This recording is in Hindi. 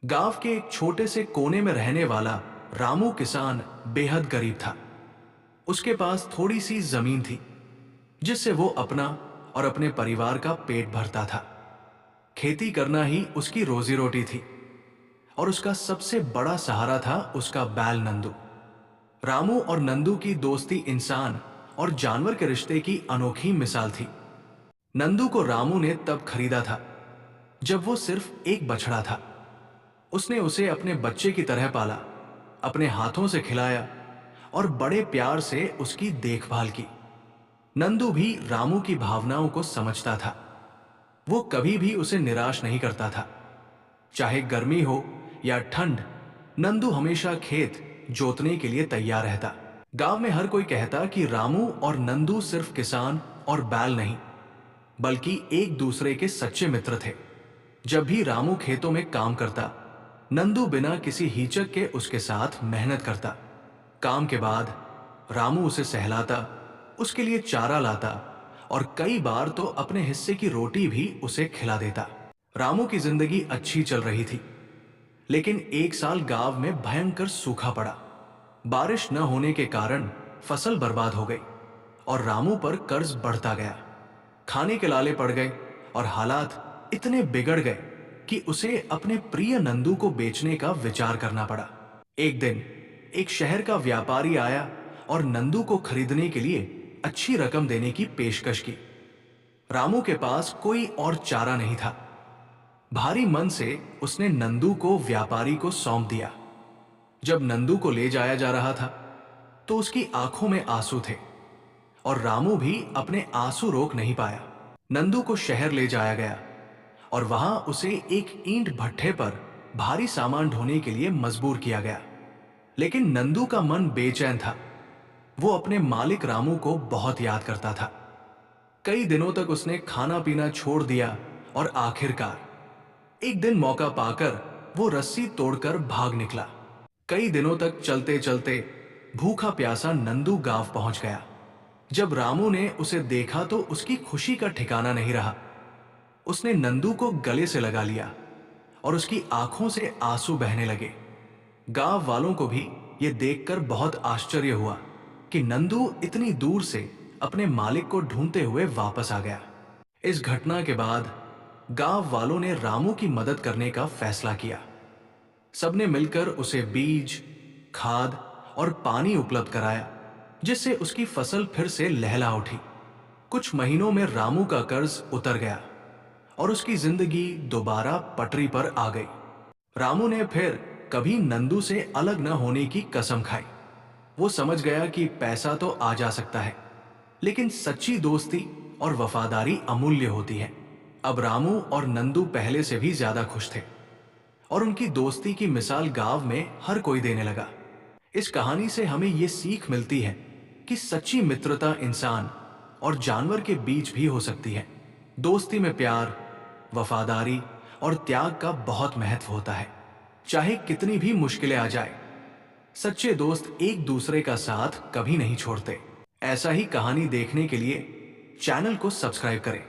गांव के एक छोटे से कोने में रहने वाला रामू किसान बेहद गरीब था। उसके पास थोड़ी सी जमीन थी जिससे वो अपना और अपने परिवार का पेट भरता था। खेती करना ही उसकी रोजी रोटी थी और उसका सबसे बड़ा सहारा था उसका बैल नंदू। रामू और नंदू की दोस्ती इंसान और जानवर के रिश्ते की अनोखी मिसाल थी। नंदू को रामू ने तब खरीदा था जब वो सिर्फ एक बछड़ा था। उसने उसे अपने बच्चे की तरह पाला, अपने हाथों से खिलाया और बड़े प्यार से उसकी देखभाल की। नंदू भी रामू की भावनाओं को समझता था। वो कभी भी उसे निराश नहीं करता था। चाहे गर्मी हो या ठंड, नंदू हमेशा खेत जोतने के लिए तैयार रहता। गांव में हर कोई कहता कि रामू और नंदू सिर्फ किसान और बैल नहीं, बल्कि एक दूसरे के सच्चे मित्र थे। जब भी रामू खेतों में काम करता, नंदू बिना किसी हिचक के उसके साथ मेहनत करता। काम के बाद रामू उसे सहलाता, उसके लिए चारा लाता और कई बार तो अपने हिस्से की रोटी भी उसे खिला देता। रामू की जिंदगी अच्छी चल रही थी, लेकिन एक साल गांव में भयंकर सूखा पड़ा। बारिश न होने के कारण फसल बर्बाद हो गई और रामू पर कर्ज बढ़ता गया। खाने के लाले पड़ गए और हालात इतने बिगड़ गए कि उसे अपने प्रिय नंदू को बेचने का विचार करना पड़ा। एक दिन एक शहर का व्यापारी आया और नंदू को खरीदने के लिए अच्छी रकम देने की पेशकश की। रामू के पास कोई और चारा नहीं था। भारी मन से उसने नंदू को व्यापारी को सौंप दिया। जब नंदू को ले जाया जा रहा था तो उसकी आंखों में आंसू थे और रामू भी अपने आंसू रोक नहीं पाया। नंदू को शहर ले जाया गया और वहां उसे एक ईंट भट्ठे पर भारी सामान ढोने के लिए मजबूर किया गया। लेकिन नंदू का मन बेचैन था। वो अपने मालिक रामू को बहुत याद करता था। कई दिनों तक उसने खाना पीना छोड़ दिया और आखिरकार एक दिन मौका पाकर वो रस्सी तोड़कर भाग निकला। कई दिनों तक चलते चलते भूखा प्यासा नंदू गांव पहुंच गया। जब रामू ने उसे देखा तो उसकी खुशी का ठिकाना नहीं रहा। उसने नंदू को गले से लगा लिया और उसकी आंखों से आंसू बहने लगे। गांव वालों को भी यह देखकर बहुत आश्चर्य हुआ कि नंदू इतनी दूर से अपने मालिक को ढूंढते हुए वापस आ गया। इस घटना के बाद गांव वालों ने रामू की मदद करने का फैसला किया। सबने मिलकर उसे बीज, खाद और पानी उपलब्ध कराया, जिससे उसकी फसल फिर से लहला उठी। कुछ महीनों में रामू का कर्ज उतर गया और उसकी जिंदगी दोबारा पटरी पर आ गई। रामू ने फिर कभी नंदू से अलग न होने की कसम खाई। वो समझ गया कि पैसा तो आ जा सकता है, लेकिन सच्ची दोस्ती और वफादारी अमूल्य होती है। अब रामू और नंदू पहले से भी ज्यादा खुश थे और उनकी दोस्ती की मिसाल गांव में हर कोई देने लगा। इस कहानी से हमें ये सीख मिलती है कि सच्ची मित्रता इंसान और जानवर के बीच भी हो सकती है। दोस्ती में प्यार, वफादारी और त्याग का बहुत महत्व होता है। चाहे कितनी भी मुश्किलें आ जाए, सच्चे दोस्त एक दूसरे का साथ कभी नहीं छोड़ते। ऐसा ही कहानी देखने के लिए चैनल को सब्सक्राइब करें।